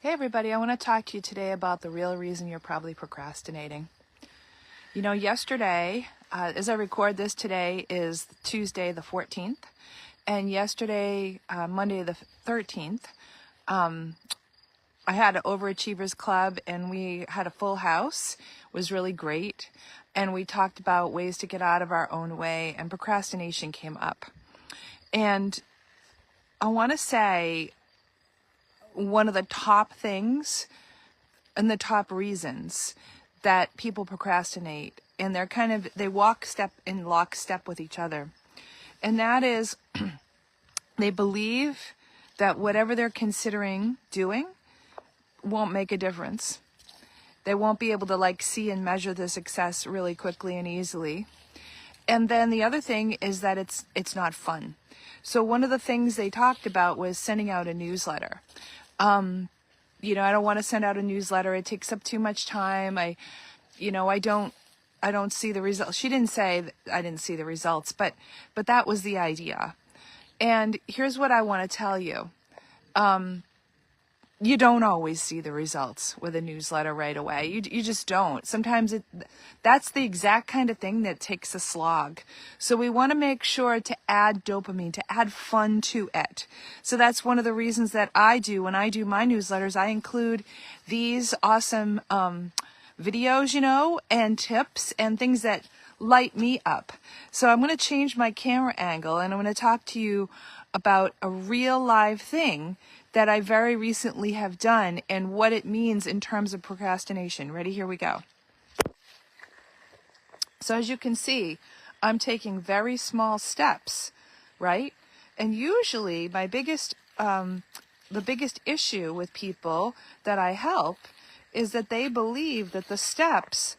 Hey everybody, I want to talk to you today about the real reason you're probably procrastinating. You know, yesterday, as I record this today is Tuesday the 14th, and yesterday, Monday the 13th, I had an Overachievers Club and we had a full house. It was really great, and we talked about ways to get out of our own way, and procrastination came up. And I want to say one of the top things and the top reasons that people procrastinate, and they walk step in lockstep with each other, and that is they believe that whatever they're considering doing won't make a difference. They won't be able to see and measure the success really quickly and easily. And then the other thing is that it's not fun. So one of the things they talked about was sending out a newsletter. You know, I don't want to send out a newsletter. It takes up too much time. I don't see the results. She didn't say that I didn't see the results, but that was the idea. And here's what I want to tell you. You don't always see the results with a newsletter right away. You just don't. Sometimes that's the exact kind of thing that takes a slog. So we want to make sure to add dopamine, to add fun to it. So that's one of the reasons that when I do my newsletters, I include these awesome videos, and tips and things that light me up. So I'm going to change my camera angle, and I'm going to talk to you about a real live thing that I very recently have done and what it means in terms of procrastination. Ready? Here we go. So as you can see, I'm taking very small steps, right? And usually the biggest issue with people that I help is that they believe that the steps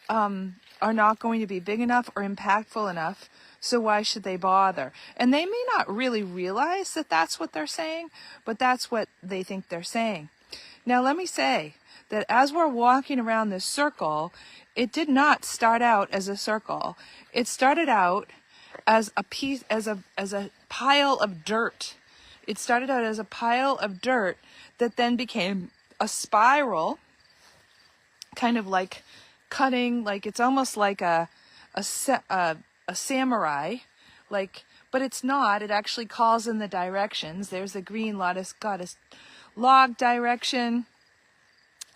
are not going to be big enough or impactful enough. So why should they bother? And they may not really realize that that's what they're saying, but that's what they think they're saying. Now, let me say that as we're walking around this circle, it did not start out as a circle. It started out as a pile of dirt. It started out as a pile of dirt that then became a spiral, kind of like cutting, it's almost like a samurai, but it's not. It actually calls in the directions. There's the green goddess log direction.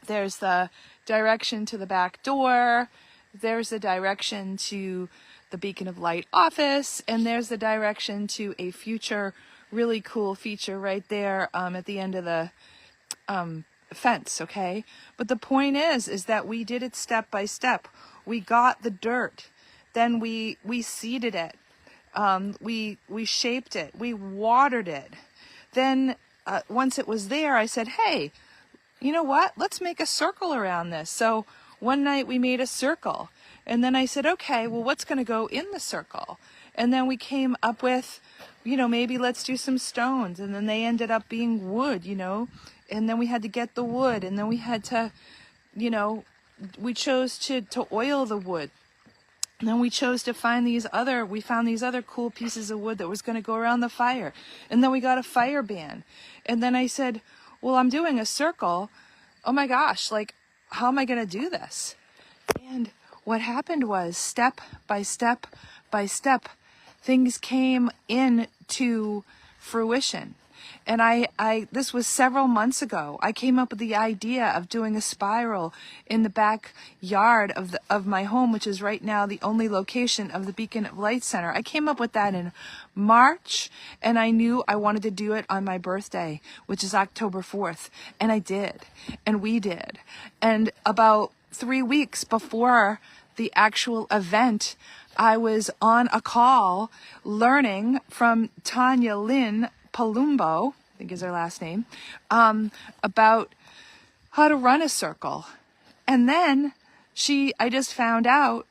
There's the direction to the back door. There's the direction to the Beacon of Light office. And there's the direction to a future really cool feature right there at the end of the fence, okay? But the point is that we did it step by step. We got the dirt. Then we seeded it. We shaped it. We watered it. Then once it was there, I said, hey, you know what? Let's make a circle around this. So one night we made a circle. And then I said, okay, well, what's going to go in the circle? And then we came up with, maybe let's do some stones. And then they ended up being wood, And then we had to get the wood. And then we had to, we chose to oil the wood. And then we chose to find these other cool pieces of wood that was going to go around the fire. And then we got a fire ban. And then I said, well, I'm doing a circle. Oh my gosh, how am I going to do this? And what happened was step by step by step, things came into fruition. And this was several months ago. I came up with the idea of doing a spiral in the backyard of my home, which is right now the only location of the Beacon of Light Center. I came up with that in March, and I knew I wanted to do it on my birthday, which is October 4th. And I did. And we did. And about 3 weeks before the actual event, I was on a call learning from Tanya Lynn Palumbo, I think is her last name, about how to run a circle. And then I just found out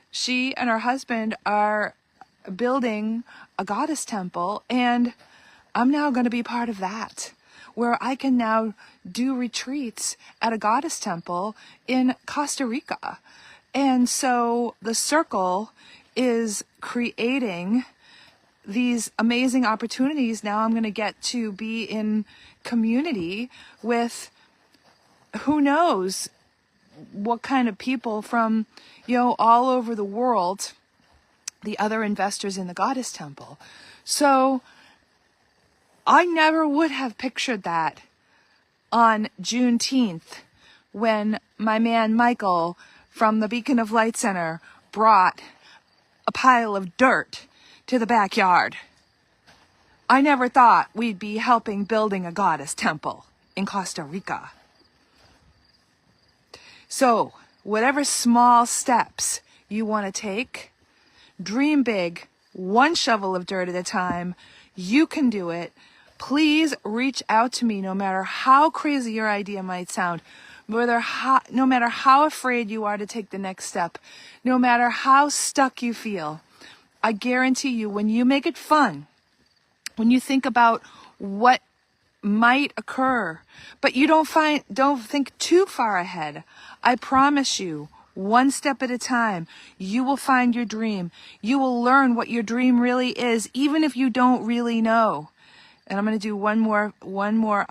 she and her husband are building a goddess temple, and I'm now going to be part of that, where I can now do retreats at a goddess temple in Costa Rica. And so the circle is creating these amazing opportunities. Now I'm going to get to be in community with who knows what kind of people from, all over the world, the other investors in the Goddess Temple. So I never would have pictured that on Juneteenth when my man Michael from the Beacon of Light Center brought a pile of dirt to the backyard. I never thought we'd be helping building a goddess temple in Costa Rica. So, whatever small steps you want to take, dream big, one shovel of dirt at a time. You can do it. Please reach out to me no matter how crazy your idea might sound, no matter how afraid you are to take the next step, no matter how stuck you feel. I guarantee you, when you make it fun, when you think about what might occur, but you don't think too far ahead, I promise you, one step at a time, you will find your dream. You will learn what your dream really is, even if you don't really know. And I'm going to do one more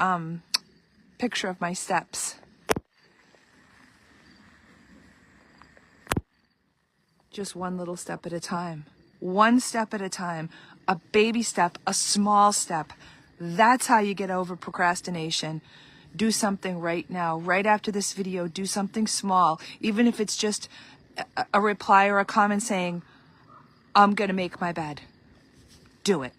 picture of my steps. Just one little step at a time. One step at a time. A baby step, a small step. That's how you get over procrastination. Do something right now. Right after this video, do something small. Even if it's just a reply or a comment saying, I'm going to make my bed. Do it.